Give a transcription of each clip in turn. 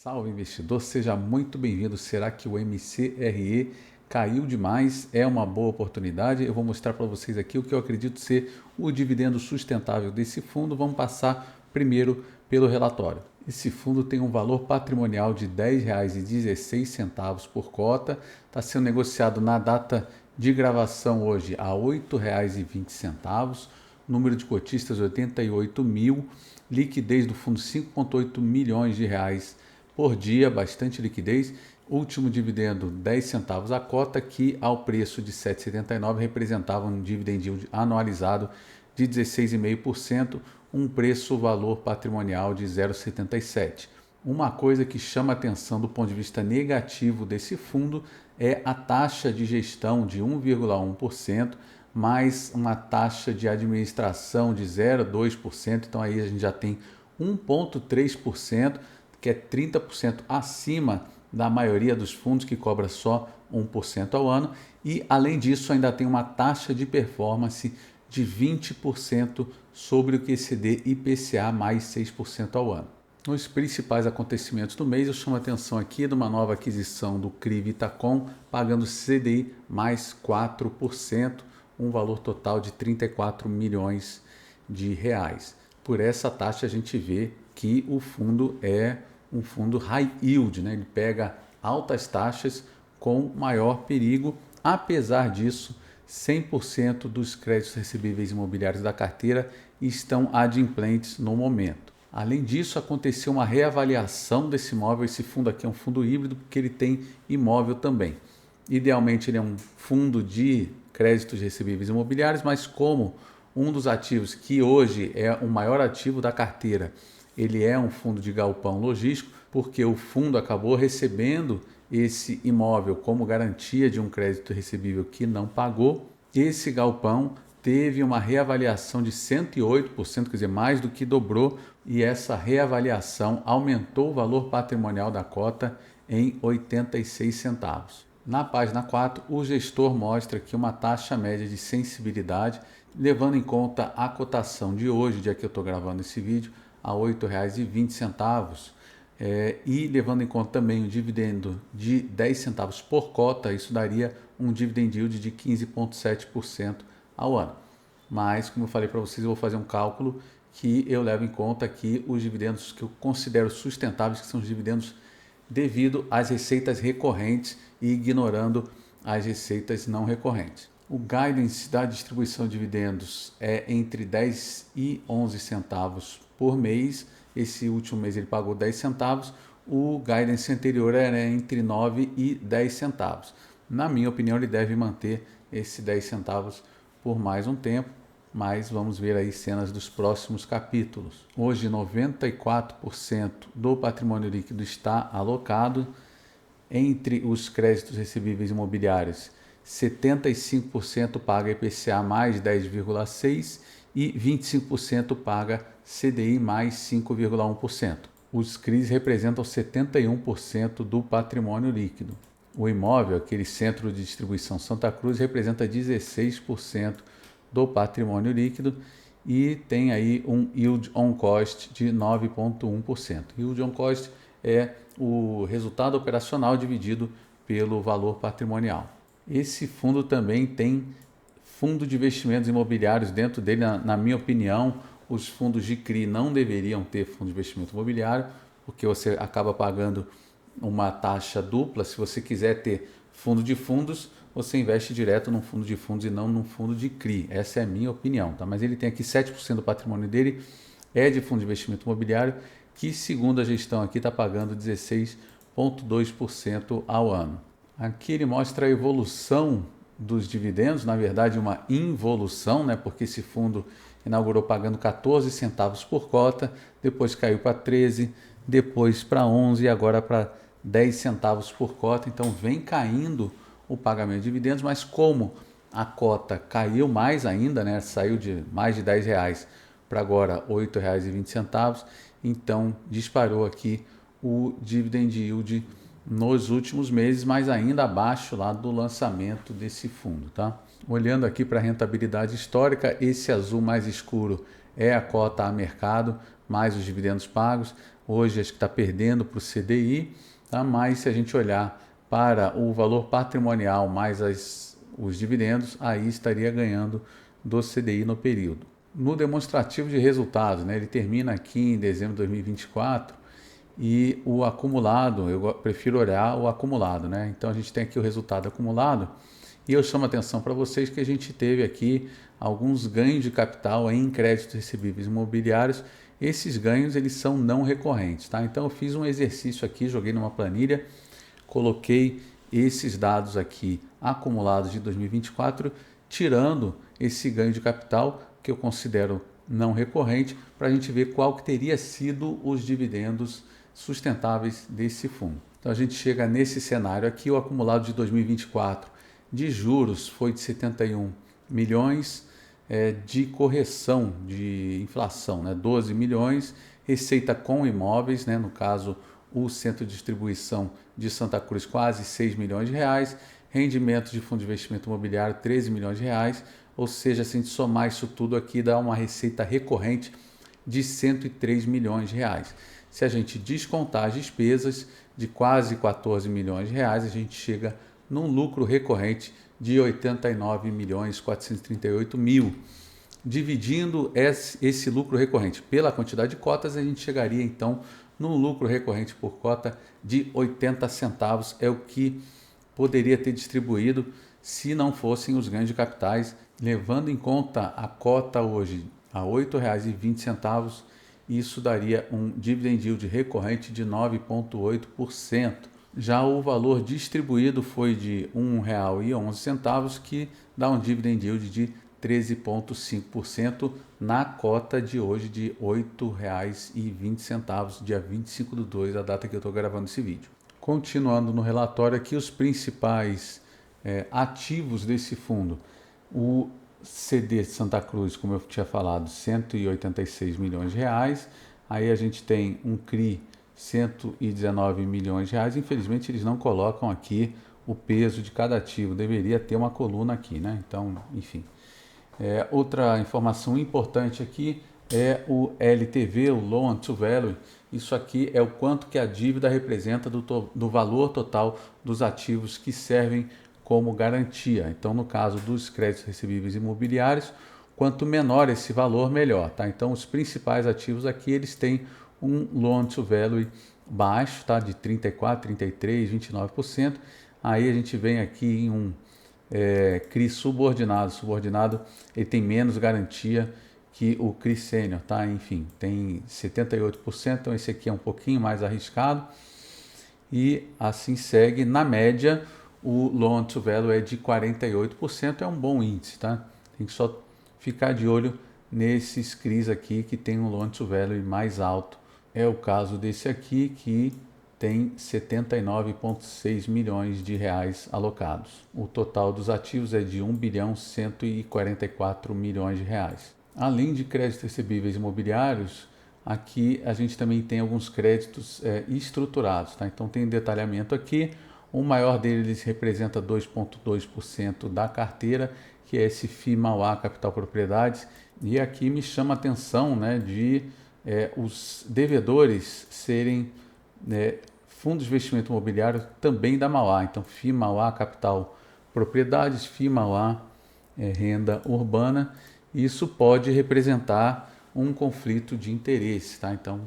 Salve investidor, seja muito bem-vindo. Será que o MCRE caiu demais? É uma boa oportunidade? Eu vou mostrar para vocês aqui o que eu acredito ser o dividendo sustentável desse fundo. Vamos passar primeiro pelo relatório. Esse fundo tem um valor patrimonial de R$ 10,16 por cota. Está sendo negociado na data de gravação hoje a R$ 8,20. Número de cotistas 88 mil. Liquidez do fundo 5,8 milhões de reais por dia, bastante liquidez. Último dividendo 10 centavos a cota, que ao preço de R$ 7,79 representava um dividend yield anualizado de 16,5%, um preço-valor patrimonial de 0,77. Uma coisa que chama atenção do ponto de vista negativo desse fundo é a taxa de gestão de 1,1%, mais uma taxa de administração de 0,2%, então aí a gente já tem 1,3%, que é 30% acima da maioria dos fundos, que cobra só 1% ao ano, e além disso ainda tem uma taxa de performance de 20% sobre o QCD IPCA mais 6% ao ano. Nos principais acontecimentos do mês, eu chamo a atenção aqui de uma nova aquisição do CRI Vitacom, pagando CDI mais 4%, um valor total de 34 milhões de reais. Por essa taxa a gente vê que o fundo é um fundo high yield, né? Ele pega altas taxas com maior perigo. Apesar disso, 100% dos créditos recebíveis imobiliários da carteira estão adimplentes no momento. Além disso, aconteceu uma reavaliação desse imóvel. Esse fundo aqui é um fundo híbrido porque ele tem imóvel também. Idealmente ele é um fundo de créditos recebíveis imobiliários, mas como um dos ativos que hoje é o maior ativo da carteira, ele é um fundo de galpão logístico, porque o fundo acabou recebendo esse imóvel como garantia de um crédito recebível que não pagou. Esse galpão teve uma reavaliação de 108%, quer dizer, mais do que dobrou, e essa reavaliação aumentou o valor patrimonial da cota em 86 centavos. Na página 4, o gestor mostra aqui uma taxa média de sensibilidade, levando em conta a cotação de hoje, dia que eu estou gravando esse vídeo, a R$ 8,20, e levando em conta também o dividendo de 10 centavos por cota, isso daria um dividend yield de 15,7% ao ano. Mas, como eu falei para vocês, eu vou fazer um cálculo que eu levo em conta aqui os dividendos que eu considero sustentáveis, que são os dividendos devido às receitas recorrentes e ignorando as receitas não recorrentes. O guidance da distribuição de dividendos é entre 10 e 11 centavos por mês. Esse último mês ele pagou 10 centavos. O guidance anterior era entre 9 e 10 centavos. Na minha opinião, ele deve manter esse 10 centavos por mais um tempo, mas vamos ver aí cenas dos próximos capítulos. Hoje, 94% do patrimônio líquido está alocado entre os créditos recebíveis imobiliários. 75% paga IPCA mais 10,6% e 25% paga CDI mais 5,1%. Os CRIs representam 71% do patrimônio líquido. O imóvel, aquele centro de distribuição Santa Cruz, representa 16% do patrimônio líquido e tem aí um yield on cost de 9,1%. Yield on cost é o resultado operacional dividido pelo valor patrimonial. Esse fundo também tem fundo de investimentos imobiliários dentro dele. Na minha opinião, os fundos de CRI não deveriam ter fundo de investimento imobiliário, porque você acaba pagando uma taxa dupla. Se você quiser ter fundo de fundos, você investe direto num fundo de fundos e não num fundo de CRI. Essa é a minha opinião, tá? Mas ele tem aqui 7% do patrimônio dele é de fundo de investimento imobiliário, que segundo a gestão aqui está pagando 16,2% ao ano. Aqui ele mostra a evolução dos dividendos, na verdade uma involução, né? Porque esse fundo inaugurou pagando 14 centavos por cota, depois caiu para 13, depois para 11 e agora para 10 centavos por cota. Então vem caindo o pagamento de dividendos, mas como a cota caiu mais ainda, né? Saiu de mais de R$ 10 para agora R$ 8,20, então disparou aqui o dividend yield nos últimos meses, mas ainda abaixo lá do lançamento desse fundo, tá? Olhando aqui para a rentabilidade histórica, esse azul mais escuro é a cota a mercado, mais os dividendos pagos. Hoje acho que está perdendo para o CDI, tá? Mas se a gente olhar para o valor patrimonial mais os dividendos, aí estaria ganhando do CDI no período. No demonstrativo de resultados, né, ele termina aqui em dezembro de 2024 e o acumulado, eu prefiro olhar o acumulado, né? Então a gente tem aqui o resultado acumulado e eu chamo a atenção para vocês que a gente teve aqui alguns ganhos de capital em créditos recebíveis imobiliários. Esses ganhos eles são não recorrentes, tá? Então eu fiz um exercício aqui, joguei numa planilha, coloquei esses dados aqui acumulados de 2024, tirando esse ganho de capital que eu considero não recorrente, para a gente ver qual que teria sido os dividendos sustentáveis desse fundo. Então a gente chega nesse cenário aqui, o acumulado de 2024 de juros foi de 71 milhões, de correção de inflação, né, 12 milhões, receita com imóveis, né, no caso o centro de distribuição de Santa Cruz, quase 6 milhões de reais, rendimento de fundo de investimento imobiliário, 13 milhões de reais, ou seja, se a gente somar isso tudo aqui, dá uma receita recorrente de 103 milhões de reais. Se a gente descontar as despesas de quase 14 milhões de reais, a gente chega num lucro recorrente de 89 milhões 438 mil. Dividindo esse lucro recorrente pela quantidade de cotas, a gente chegaria então num lucro recorrente por cota de 80 centavos, é o que poderia ter distribuído se não fossem os ganhos de capitais, levando em conta a cota hoje a R$ 8,20, isso daria um dividend yield recorrente de 9,8%. Já o valor distribuído foi de R$ 1,11, que dá um dividend yield de 13,5% na cota de hoje de R$ 8,20, dia 25/2, a data que eu estou gravando esse vídeo. Continuando no relatório aqui, os principais ativos desse fundo. O CD Santa Cruz, como eu tinha falado, 186 milhões de reais. Aí a gente tem um CRI, 119 milhões de reais. Infelizmente eles não colocam aqui o peso de cada ativo, deveria ter uma coluna aqui, né? Então, enfim. Outra informação importante aqui é o LTV, o Loan to Value. Isso aqui é o quanto que a dívida representa do valor total dos ativos que servem como garantia. Então, no caso dos créditos recebíveis imobiliários, quanto menor esse valor, melhor, tá? Então, os principais ativos aqui, eles têm um Loan to Value baixo, tá? De 34%, 33%, 29%. Aí a gente vem aqui em um CRI subordinado. Subordinado, ele tem menos garantia que o CRI sênior, tá? Enfim, tem 78%, então esse aqui é um pouquinho mais arriscado. E assim segue, na média, o Loan to Value é de 48%, é um bom índice, tá? Tem que só ficar de olho nesses CRIs aqui que tem um Loan to Value mais alto. É o caso desse aqui que tem 79,6 milhões de reais alocados. O total dos ativos é de 1 bilhão 144 milhões de reais. Além de créditos recebíveis imobiliários, aqui a gente também tem alguns créditos estruturados, tá? Então tem detalhamento aqui. O maior deles representa 2,2% da carteira, que é esse FI Mauá Capital Propriedades. E aqui me chama a atenção, né, de os devedores serem fundos de investimento imobiliário também da Mauá. Então, FI Mauá Capital Propriedades, FI Mauá Renda Urbana. Isso pode representar um conflito de interesse, tá? Então,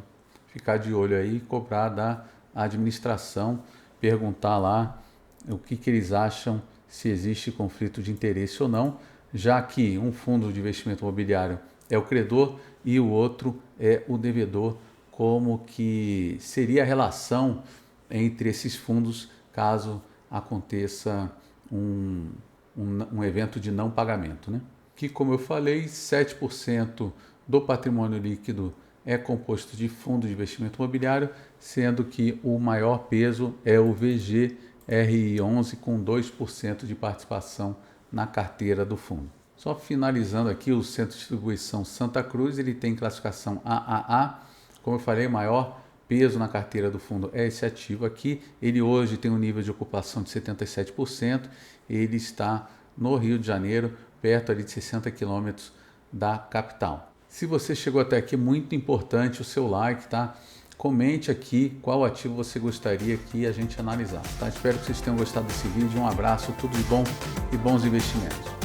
ficar de olho aí, cobrar da administração, perguntar lá o que eles acham, se existe conflito de interesse ou não, já que um fundo de investimento imobiliário é o credor e o outro é o devedor, como que seria a relação entre esses fundos caso aconteça um evento de não pagamento, né? Que, como eu falei, 7% do patrimônio líquido é composto de fundo de investimento imobiliário, sendo que o maior peso é o VGRI11, com 2% de participação na carteira do fundo. Só finalizando aqui, o Centro de Distribuição Santa Cruz, ele tem classificação AAA. Como eu falei, o maior peso na carteira do fundo é esse ativo aqui. Ele hoje tem um nível de ocupação de 77%. Ele está no Rio de Janeiro, perto ali de 60 quilômetros da capital. Se você chegou até aqui, muito importante o seu like, tá? Comente aqui qual ativo você gostaria que a gente analisasse, tá? Espero que vocês tenham gostado desse vídeo. Um abraço, tudo de bom e bons investimentos.